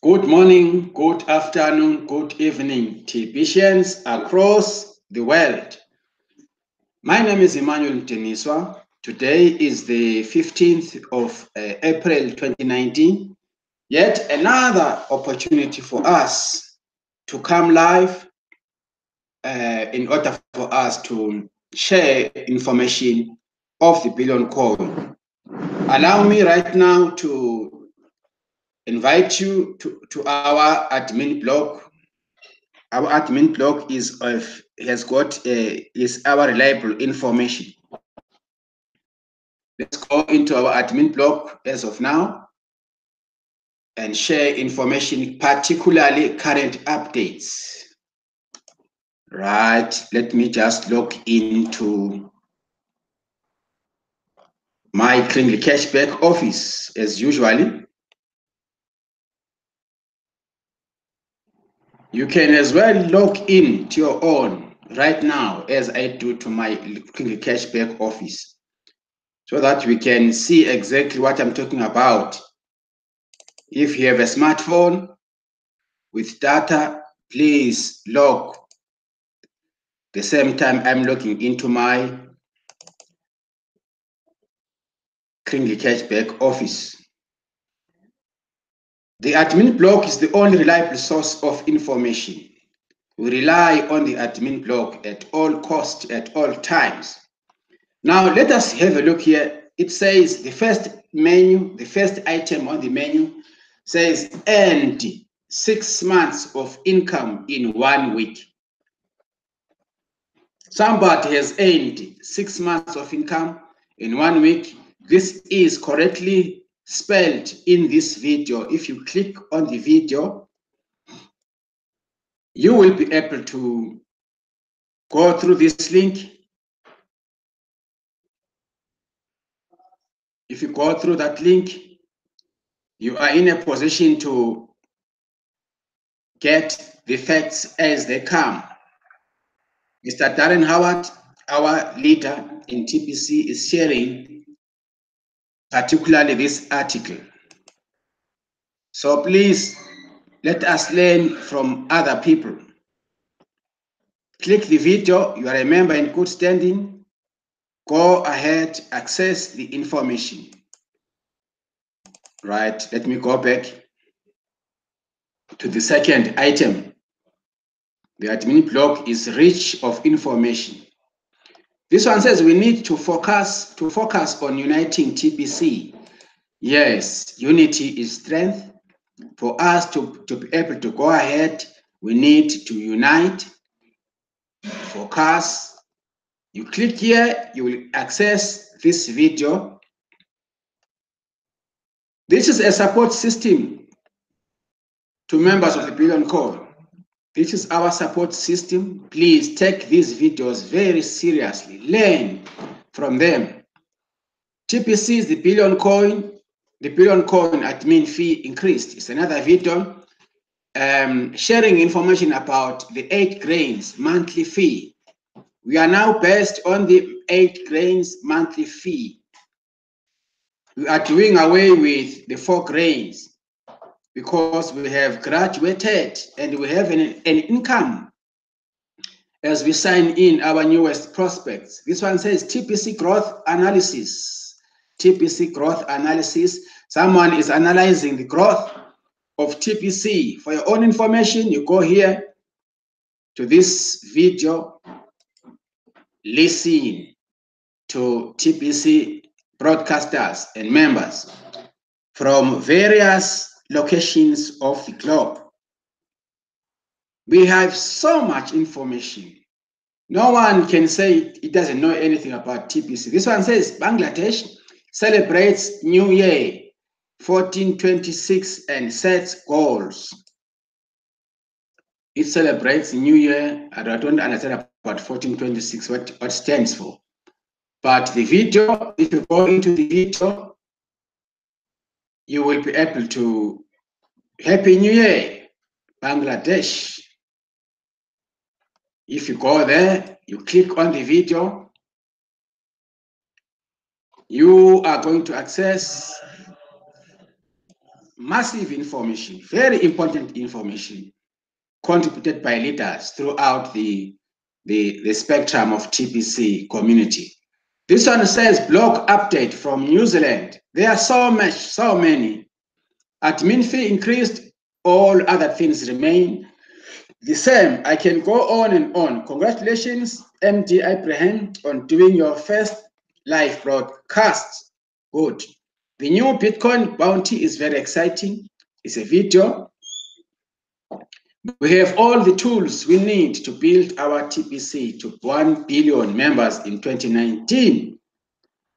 Good morning, good afternoon, good evening, TBians across the world. My name is Emmanuel Teniswa. Today is the 15th of April 2019. Yet another opportunity for us to come live in order for us to share information of the Billion Coin. Allow me right now to invite you to our admin blog. Our admin blog is our reliable information. Let's go into our admin blog as of now and share information, particularly current updates. Right, let me just log into my Kringle Cashback office as usually. You can as well log in to your own right now as I do to my Kringle Cashback office, so that we can see exactly what I'm talking about. If you have a smartphone with data, please log the same time I'm logging into my Kringle Cashback office. The admin blog is the only reliable source of information. We rely on the admin blog at all costs, at all times. Now let us have a look here. It says the first menu, the first item on the menu says earned 6 months of income in 1 week. Somebody has earned 6 months of income in 1 week. This is correctly spelled in this video. If you click on the video, you will be able to go through this link. If you go through that link, you are in a position to get the facts as they come. Mr. Darren Howard, our leader in TPC, is sharing particularly this article. So please, let us learn from other people. Click the video. You are a member in good standing. Go ahead, access the information. Right, let me go back to the second item. The admin blog is rich of information. This one says we need to focus on uniting TPC. Yes, unity is strength. For us to be able to go ahead, we need to unite, focus. You click here, you will access this video. This is a support system to members of the Billion Coin. This is our support system. Please take these videos very seriously. Learn from them. TPC is the Billion Coin. The Billion Coin admin fee increased. It's another video sharing information about the 8 grains monthly fee. We are now based on the 8 grains monthly fee. We are doing away with the 4 grains because we have graduated and we have an income as we sign in our newest prospects. This one says TPC growth analysis. TPC growth analysis. Someone is analyzing the growth of TPC. For your own information, you go here to this video, listen to TPC broadcasters and members from various locations of the globe. We have so much information. No one can say it doesn't know anything about TPC. This one says Bangladesh celebrates New Year 1426 and sets goals. It celebrates New Year. I don't understand about 1426, what stands for. But the video, if you go into the video, you will be able to Happy New Year, Bangladesh. If you go there, you click on the video, you are going to access massive information, very important information contributed by leaders throughout the spectrum of TPC community. This one says blog update from New Zealand. There are so many. Admin fee increased, all other things remain the same. I can go on and on. Congratulations, MD Abraham, on doing your first live broadcast. Good. The new Bitcoin bounty is very exciting. It's a video. We have all the tools we need to build our TPC to 1 billion members in 2019.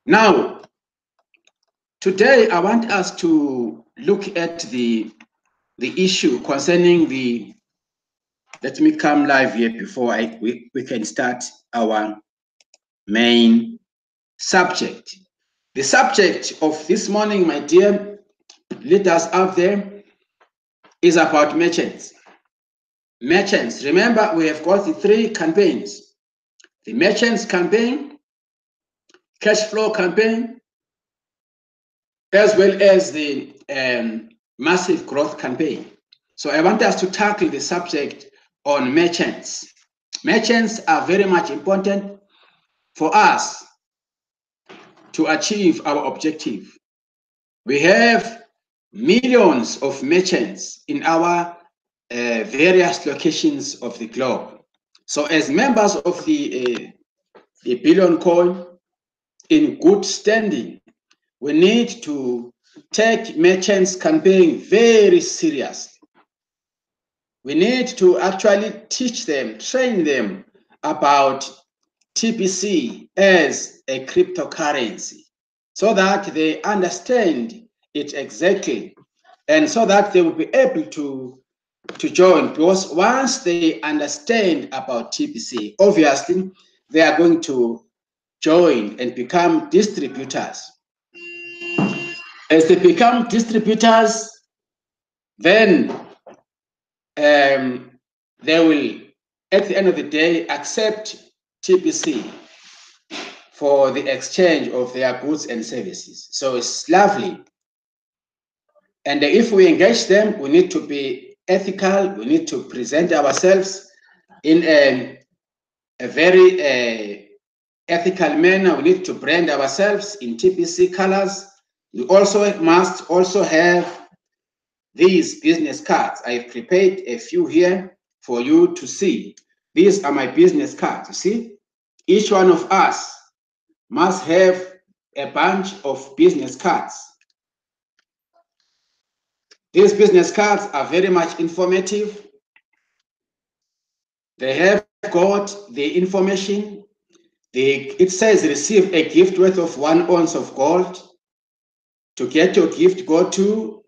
Now, today I want us to look at the issue concerning the, let me come live here before we can start our main subject. The subject of this morning, my dear leaders out there, is about merchants. Merchants, remember we have got the 3 campaigns: the merchants campaign, cash flow campaign, as well as the massive growth campaign. So I want us to tackle the subject on merchants. Merchants are very much important for us to achieve our objective. We have millions of merchants in our various locations of the globe. So as members of the Billion Coin in good standing, we need to take merchants campaign very seriously. We need to actually teach them, train them about TPC as a cryptocurrency so that they understand it exactly, and so that they will be able to join, because once they understand about TPC, obviously they are going to join and become distributors. As they become distributors, then they will, at the end of the day, accept TPC for the exchange of their goods and services. So it's lovely. And if we engage them, we need to be ethical. We need to present ourselves in a very ethical manner. We need to brand ourselves in TPC colors. We also must also have these business cards. I've prepared a few here for you to see. These are my business cards. You see, each one of us must have a bunch of business cards. These business cards are very much informative. They have got the information. It says receive a gift worth of 1 ounce of gold. To get your gift, go to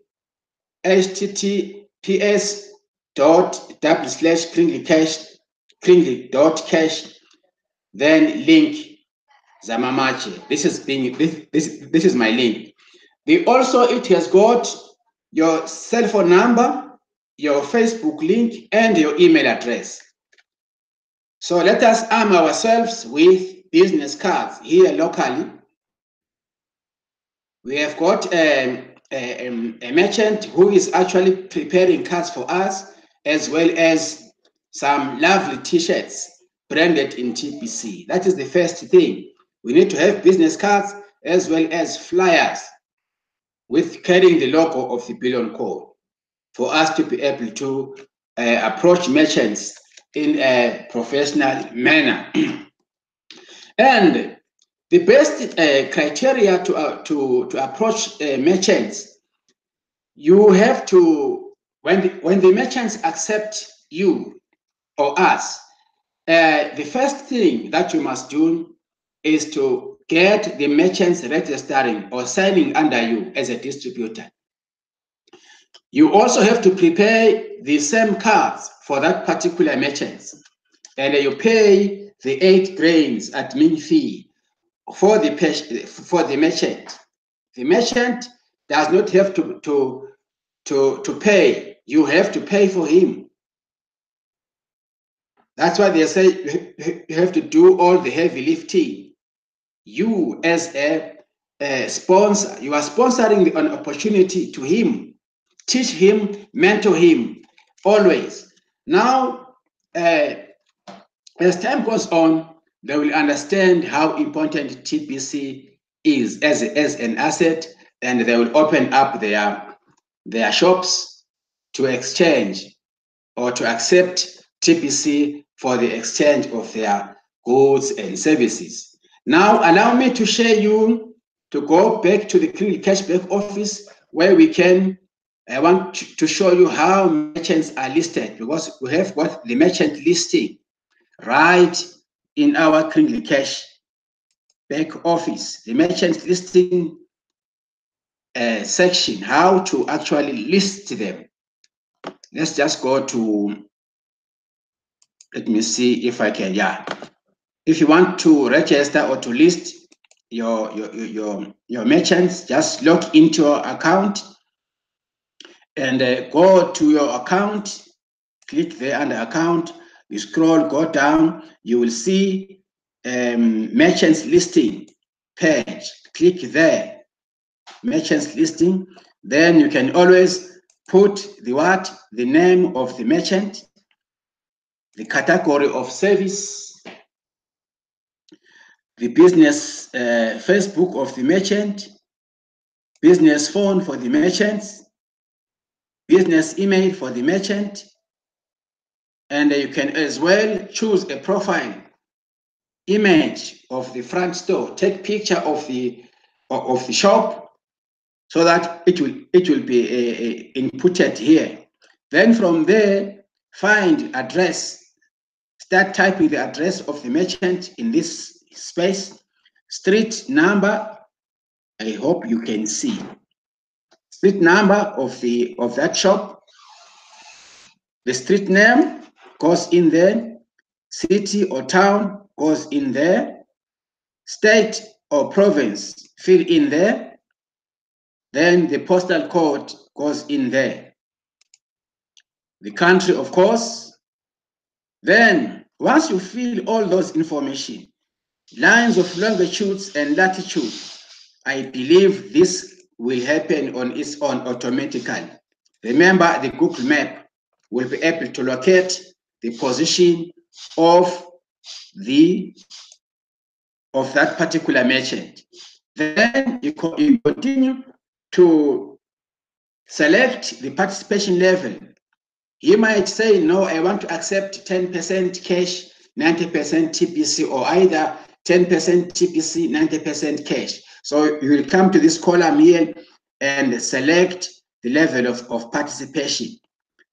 https://kringly.cash, then link Zamamache. This is my link. It has got your cell phone number, your Facebook link, and your email address. So let us arm ourselves with business cards here locally. We have got a merchant who is actually preparing cards for us, as well as some lovely t-shirts branded in TPC. That is the first thing. We need to have business cards as well as flyers with carrying the logo of the Billion Coin for us to be able to approach merchants in a professional manner. And the best criteria to approach merchants, you have to, when the merchants accept you or us, the first thing that you must do is to get the merchants registering or signing under you as a distributor. You also have to prepare the same cards for that particular merchant, and you pay the 8 grains admin fee for the merchant. The merchant does not have to pay. You have to pay for him. That's why they say you have to do all the heavy lifting. You, as a sponsor, you are sponsoring an opportunity to him teach him, mentor him always. Now, as time goes on, they will understand how important TPC is as an asset, and they will open up their shops to exchange or to accept TPC for the exchange of their goods and services. Now, allow me to share you to go back to the Crinkle Cashback office where we can. I want to show you how merchants are listed, because we have got the merchant listing right in our Crinkle Cashback office. The merchant listing section, how to actually list them. Let's just go to, let me see if I can, yeah. If you want to register or to list your merchants, just log into your account and go to your account, click there under account, you scroll, go down, you will see merchants listing page. Click there, merchants listing. Then you can always put the name of the merchant, the category of service, the business Facebook of the merchant, business phone for the merchants, business email for the merchant, and you can as well choose a profile image of the front store. Take picture of the shop so that it will be inputted here. Then from there, find address. Start typing the address of the merchant in this space. Street number, I hope you can see. Street number of that shop. The street name goes in there. City or town goes in there. State or province, fill in there. Then the postal code goes in there. The country, of course. Then once you fill all those information, lines of longitudes and latitude, I believe this will happen on its own automatically. Remember, the Google map will be able to locate the position of that particular merchant. Then you continue to select the participation level. He might say, no, I want to accept 10% cash, 90% TPC, or either 10% TPC, 90% cash. So you will come to this column here and select the level of participation.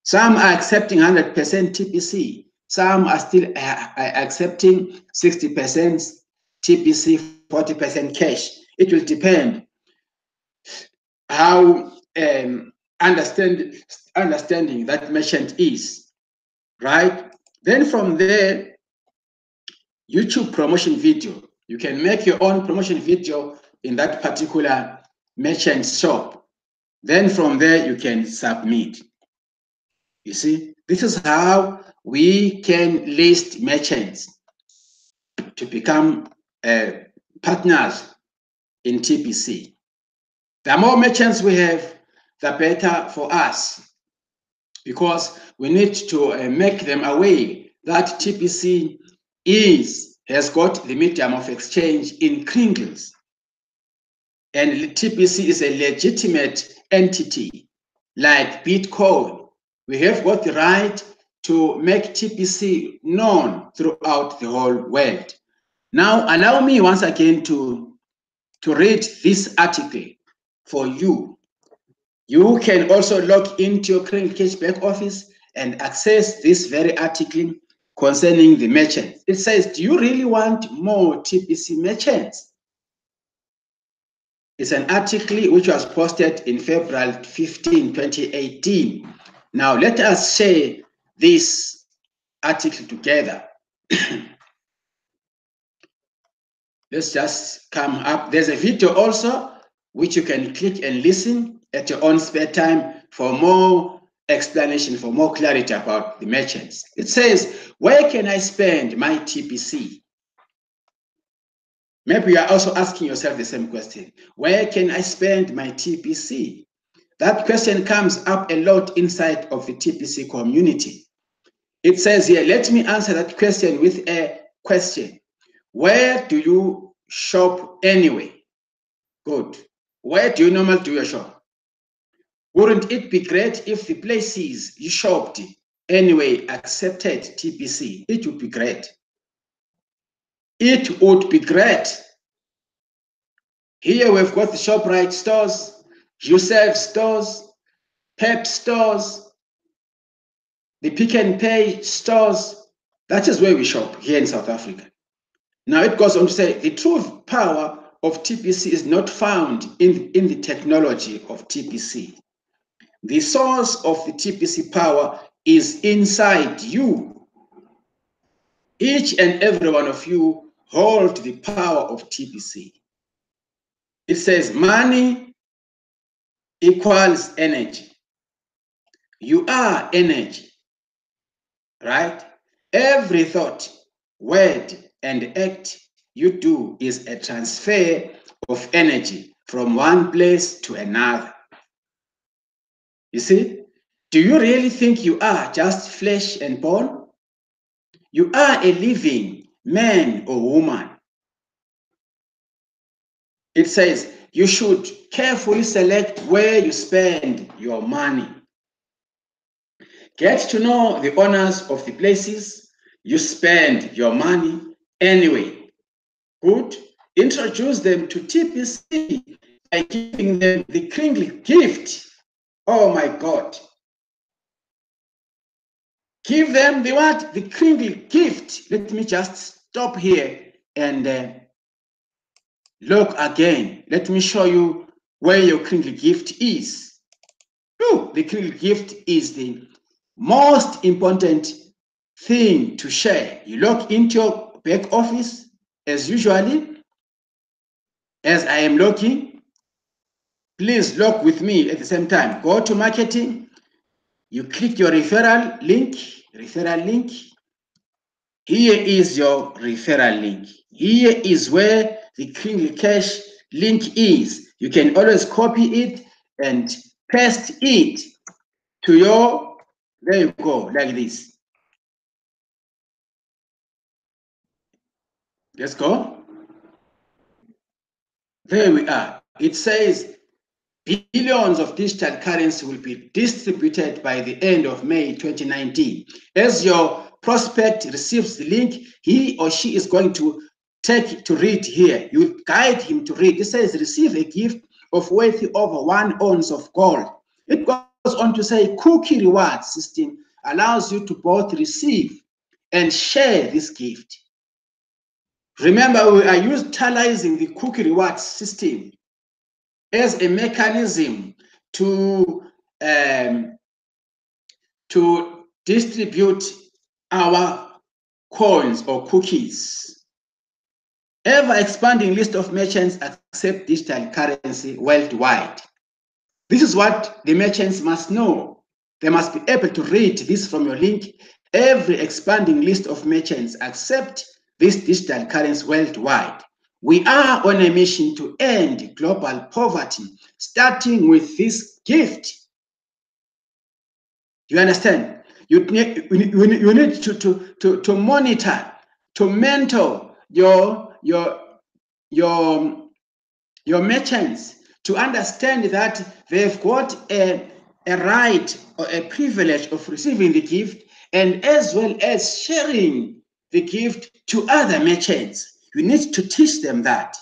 Some are accepting 100% TPC. Some are still accepting 60% TPC, 40% cash. It will depend how understanding that merchant is, right? Then from there, YouTube promotion video. You can make your own promotion video in that particular merchant shop. Then from there, you can submit. You see, this is how we can list merchants to become partners in TPC. The more merchants we have, the better for us, because we need to make them aware that TPC has got the medium of exchange in Crinkles, and TPC is a legitimate entity like Bitcoin. We have got the right to make TPC known throughout the whole world. Now, allow me once again to read this article for you. You can also log into your Crinkle Cashback office and access this very article concerning the merchants. It says, do you really want more TPC merchants? It's an article which was posted in February 15, 2018. Now, let us share this article together. Let's just come up. There's a video also which you can click and listen at your own spare time for more explanation, for more clarity about the merchants. It says, where can I spend my TPC? Maybe you are also asking yourself the same question. Where can I spend my TPC? That question comes up a lot inside of the TPC community. It says here, let me answer that question with a question. Where do you shop anyway? Good. Where do you normally do your shop? Wouldn't it be great if the places you shopped anyway accepted TPC? It would be great. It would be great. Here we've got the ShopRite stores, Yourself stores, Pep stores, the Pick n Pay stores. That is where we shop here in South Africa. Now it goes on to say the true power of TPC is not found in the technology of TPC. The source of the TPC power is inside you. Each and every one of you hold the power of TPC. It says money equals energy. You are energy, right? Every thought, word, and act you do is a transfer of energy from one place to another. You see, do you really think you are just flesh and bone? You are a living man or woman. It says you should carefully select where you spend your money. Get to know the owners of the places you spend your money anyway. Good. Introduce them to TPC by giving them the kingly gift. Oh my God. Give them the what? The kingly gift. Let me just stop here and look again. Let me show you where your kingly gift is. Ooh, the kingly gift is the most important thing to share. You log into your back office as usually, as I am logging. Please log with me at the same time. Go to marketing. You click your referral link. Here is your referral link. Here is where the Kingly Cash link is. You can always copy it and paste it to your, there you go, like this. Let's go. There we are. It says billions of digital currency will be distributed by the end of May 2019. As your prospect receives the link, he or she is going to read here. You guide him to read. It says receive a gift of worth over 1 ounce of gold. It goes on to say cookie reward system allows you to both receive and share this gift. Remember, we are utilizing the cookie reward system as a mechanism to distribute our coins or cookies. Ever expanding list of merchants accept digital currency worldwide. This is what the merchants must know. They must be able to read this from your link. Every expanding list of merchants accept this digital currency worldwide. We are on a mission to end global poverty, starting with this gift. You understand? You need to monitor, to mentor your merchants to understand that they've got a right or a privilege of receiving the gift and as well as sharing the gift to other merchants. You need to teach them that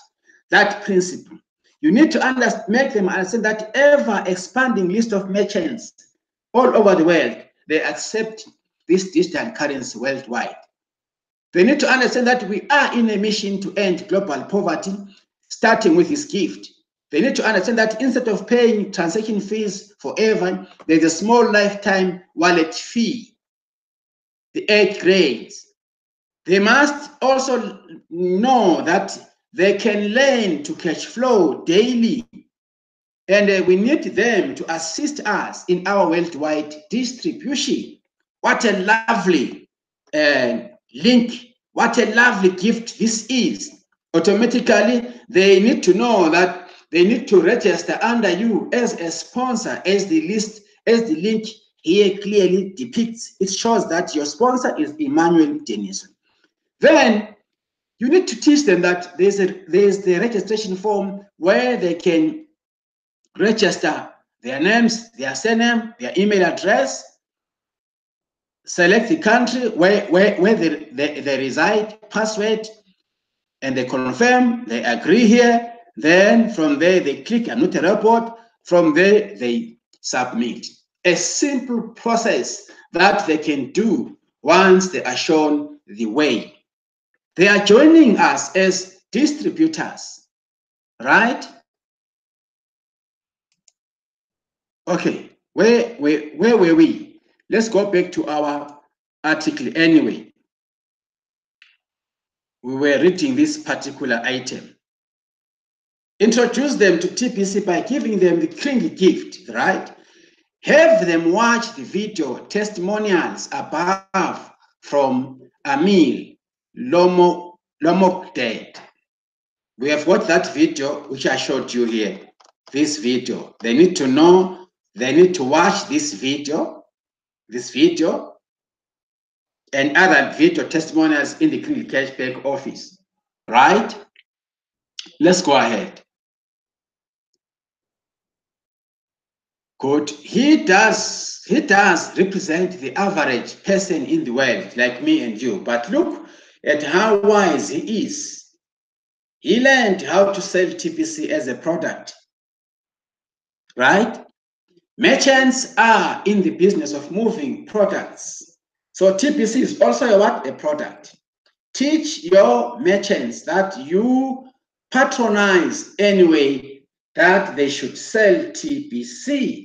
principle. You need to make them understand that ever expanding list of merchants all over the world, they accept this digital currency worldwide. They need to understand that we are in a mission to end global poverty, starting with this gift. They need to understand that instead of paying transaction fees forever, there's a small lifetime wallet fee, the 8 grades. They must also know that they can learn to cash flow daily. And we need them to assist us in our worldwide distribution. What a lovely link. What a lovely gift this is. Automatically, they need to know that They need to register under you as a sponsor, as the link here clearly depicts. It shows that your sponsor is Emmanuel Denison. Then you need to teach them that there's the registration form where they can register their names, their surname, their email address, select the country where they reside, password, and they confirm, they agree here. Then from there, they click a notary report. From there, they submit. A simple process that they can do once they are shown the way. They are joining us as distributors, right? Okay, where were we? Let's go back to our article anyway. We were reading this particular item. Introduce them to TPC by giving them the Kringle gift, right? Have them watch the video testimonials above from Amil Lomokded. We have got that video which I showed you here. This video. They need to know, they need to watch this video, and other video testimonials in the Kringle Cashback office, right? Let's go ahead. Good. He does represent the average person in the world, like me and you. But look at how wise he is. He learned how to sell TPC as a product, right? Merchants are in the business of moving products. So TPC is also a product. Teach your merchants that you patronize anyway, that they should sell TPC.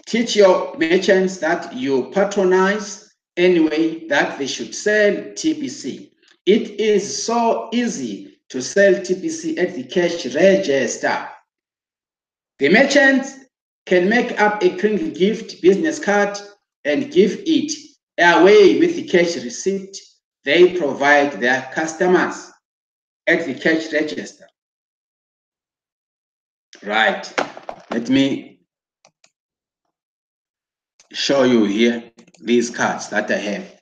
Teach your merchants that you patronize anyway, that they should sell TPC. It is so easy to sell TPC at the cash register. The merchant can make up a Kringle gift business card and give it away with the cash receipt they provide their customers at the cash register. Right. Let me show you here these cards that I have.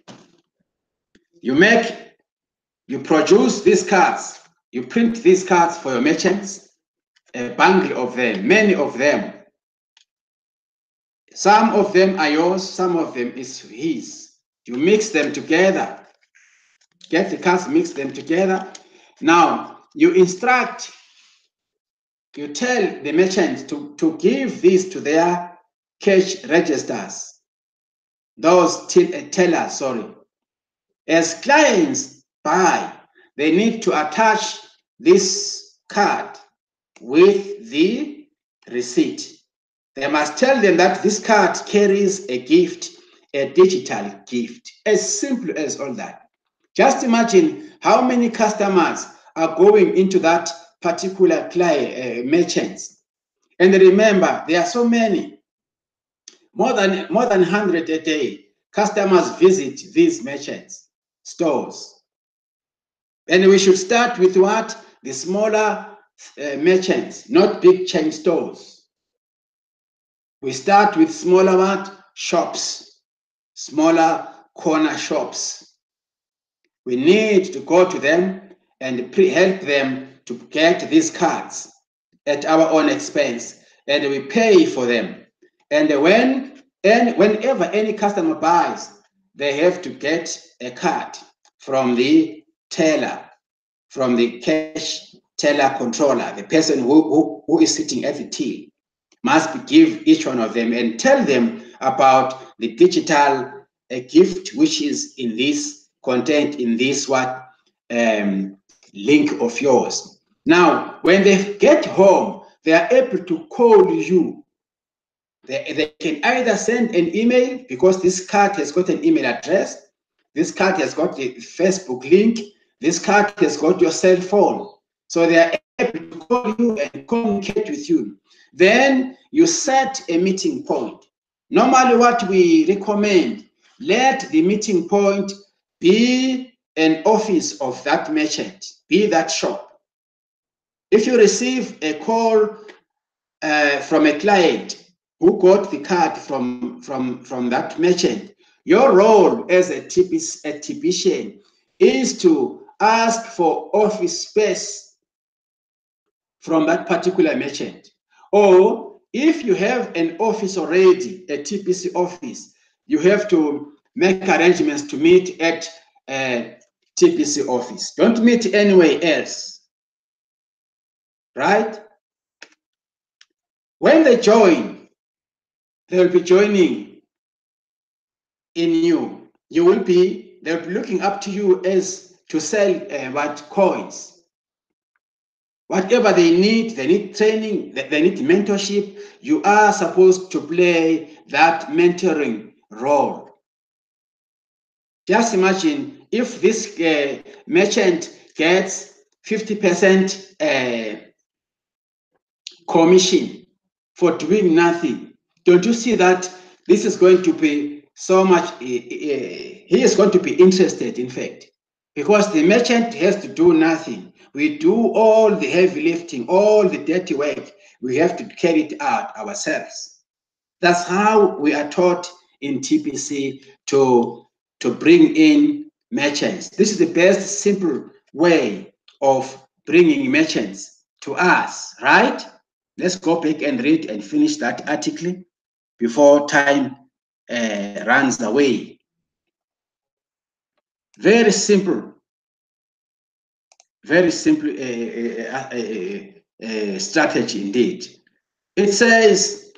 You produce these cards, you print these cards for your merchants, a bundle of them, many of them. Some of them are yours, some of them is his. You mix them together, get the cards, mix them together. Now, you instruct, you tell the merchants to give this to their cash registers, those tellers, sorry. As clients buy, they need to attach this card with the receipt. They must tell them that this card carries a gift, a digital gift, as simple as all that. Just imagine how many customers are going into that particular client, merchants. And remember, there are so many, more than 100 a day. Customers visit these merchants, stores. And we should start with what? The smaller merchants, not big chain stores. We start with smaller what? Shops, smaller corner shops. We need to go to them and help them to get these cards at our own expense, and we pay for them. And whenever any customer buys, they have to get a card from the teller, from the cash teller controller, the person who is sitting at the till. Must give each one of them and tell them about the digital gift which is in this content in this link of yours. Now, when they get home, they are able to call you. They can either send an email, because this card has got an email address. This card has got a Facebook link. This card has got your cell phone. So they are able to call you and communicate with you. Then you set a meeting point. Normally what we recommend, let the meeting point be an office of that merchant, be that shop. If you receive a call from a client who got the card from that merchant, your role as a technician is to ask for office space from that particular merchant. Or if you have an office already, a TPC office, you have to make arrangements to meet at a TPC office. Don't meet anywhere else, right? When they join, they will be joining in you. They'll be looking up to you as to sell what coins. Whatever they need training, they need mentorship. You are supposed to play that mentoring role. Just imagine if this merchant gets 50% commission for doing nothing. Don't you see that this is going to be so much, he is going to be interested, in fact, because the merchant has to do nothing. We do all the heavy lifting, all the dirty work. We have to carry it out ourselves. That's how we are taught in TPC to bring in merchants. This is the best simple way of bringing merchants to us, right? Let's go back and read and finish that article before time runs away. Very simple strategy indeed. It says,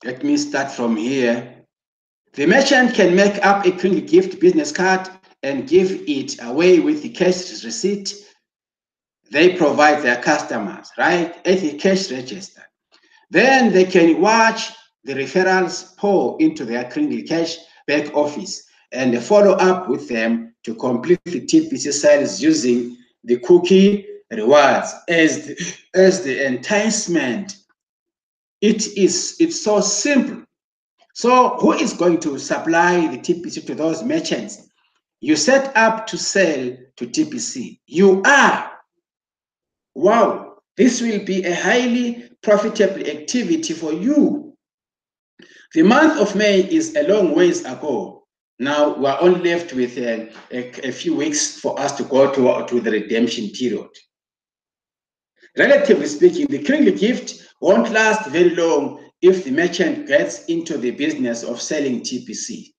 let me start from here. The merchant can make up a Kringle gift business card and give it away with the cash receipt they provide their customers, right, at the cash register. Then they can watch the referrals pour into their Kringle Cash back office and follow up with them to complete the TPC sales using the cookie rewards as the enticement. It's so simple. So who is going to supply the TPC to those merchants? You set up to sell to TPC. You are. Wow, this will be a highly profitable activity for you. The month of May is a long ways ago. Now we're only left with a few weeks for us to go to the redemption period. Relatively speaking, the Kringle gift won't last very long if the merchant gets into the business of selling TPC.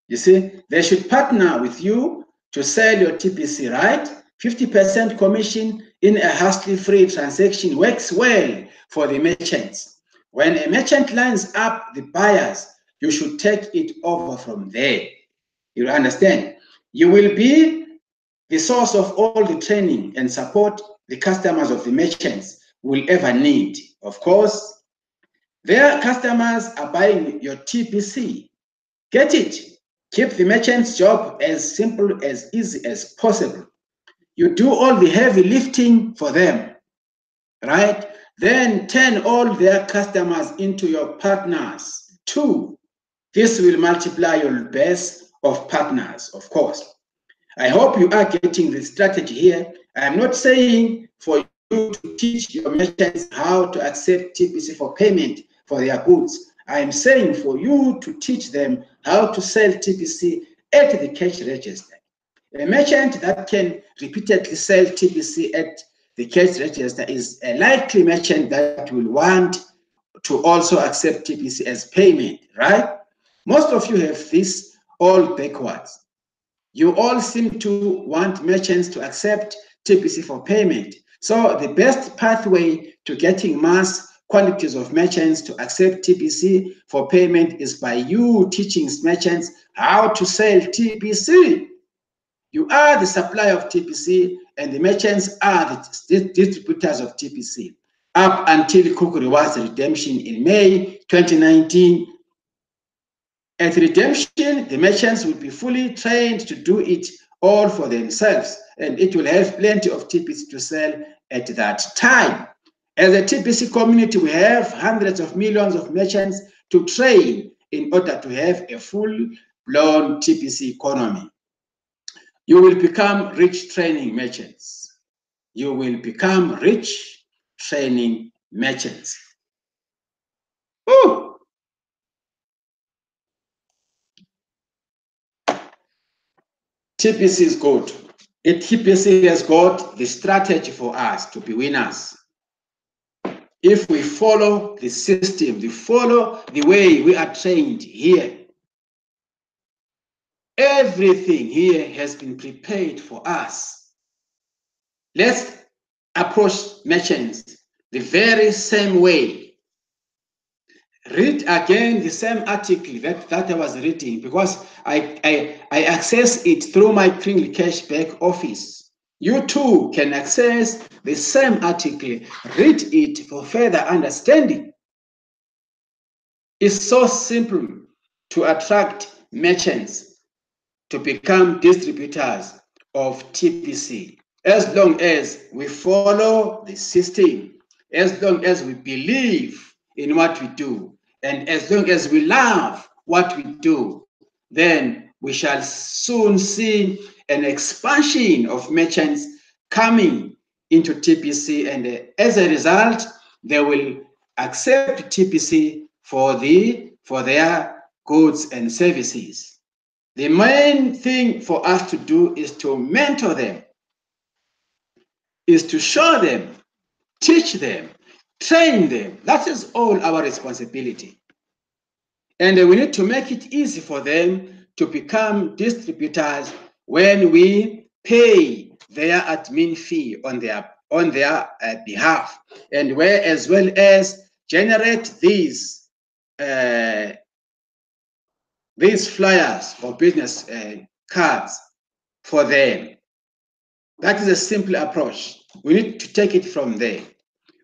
You see, they should partner with you to sell your TPC, right? 50% commission in a hassle-free transaction works well for the merchants. When a merchant lines up the buyers, you should take it over from there. You understand? You will be the source of all the training and support the customers of the merchants will ever need. Of course, their customers are buying your TPC. Get it? Keep the merchant's job as simple, as easy as possible. You do all the heavy lifting for them, right? Then turn all their customers into your partners too. This will multiply your base of partners, of course. I hope you are getting the strategy here. I'm not saying for you to teach your merchants how to accept TPC for payment for their goods. I'm saying for you to teach them how to sell TPC at the cash register. A merchant that can repeatedly sell TPC at the cash register is a likely merchant that will want to also accept TPC as payment, right? Most of you have this all backwards. You all seem to want merchants to accept TPC for payment. So the best pathway to getting mass quantities of merchants to accept TPC for payment is by you teaching merchants how to sell TPC. You are the supplier of TPC and the merchants are the distributors of TPC. Up until Cookie Rewards redemption in May 2019, at redemption, the merchants will be fully trained to do it all for themselves, and it will have plenty of TPC to sell at that time. As a TPC community, we have hundreds of millions of merchants to train in order to have a full-blown TPC economy. You will become rich training merchants. you will become rich training merchants. Ooh. TPC is good. TPC has got the strategy for us to be winners. If we follow the system, we follow the way we are trained here, everything here has been prepared for us. Let's approach merchants the very same way. Read again the same article that I was reading, because I access it through my Kringle Cashback office. You too can access the same article, read it for further understanding. It's so simple to attract merchants to become distributors of TPC, as long as we follow the system, as long as we believe in what we do, and as long as we love what we do, then we shall soon see an expansion of merchants coming into TPC, and as a result, they will accept TPC for their goods and services. The main thing for us to do is to mentor them, is to show them, teach them, train them. That is all our responsibility. And we need to make it easy for them to become distributors when we pay their admin fee on their behalf, and where as well as generate these flyers or business cards for them. That is a simple approach. We need to take it from there.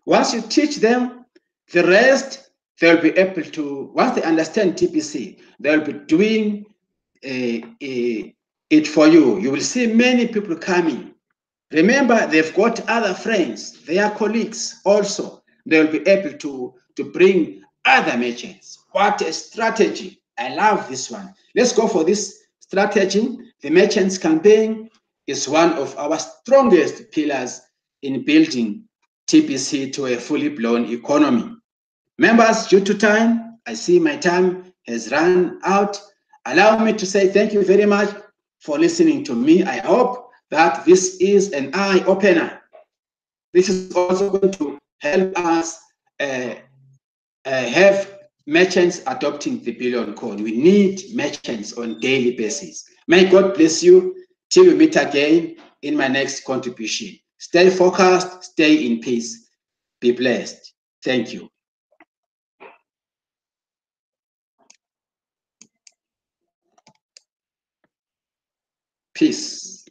Once you teach them, the rest, they'll be able to, once they understand TPC, they'll be doing it for you. You will see many people coming. Remember, they've got other friends, their colleagues also. They'll be able to bring other merchants. What a strategy. I love this one. Let's go for this strategy. The merchants campaign is one of our strongest pillars in building TPC to a fully blown economy. Members, due to time, I see my time has run out. Allow me to say thank you very much for listening to me. I hope that this is an eye-opener. This is also going to help us have merchants adopting the Billion Code. We need merchants on a daily basis. May God bless you till we meet again in my next contribution. Stay focused, stay in peace, be blessed. Thank you. Peace.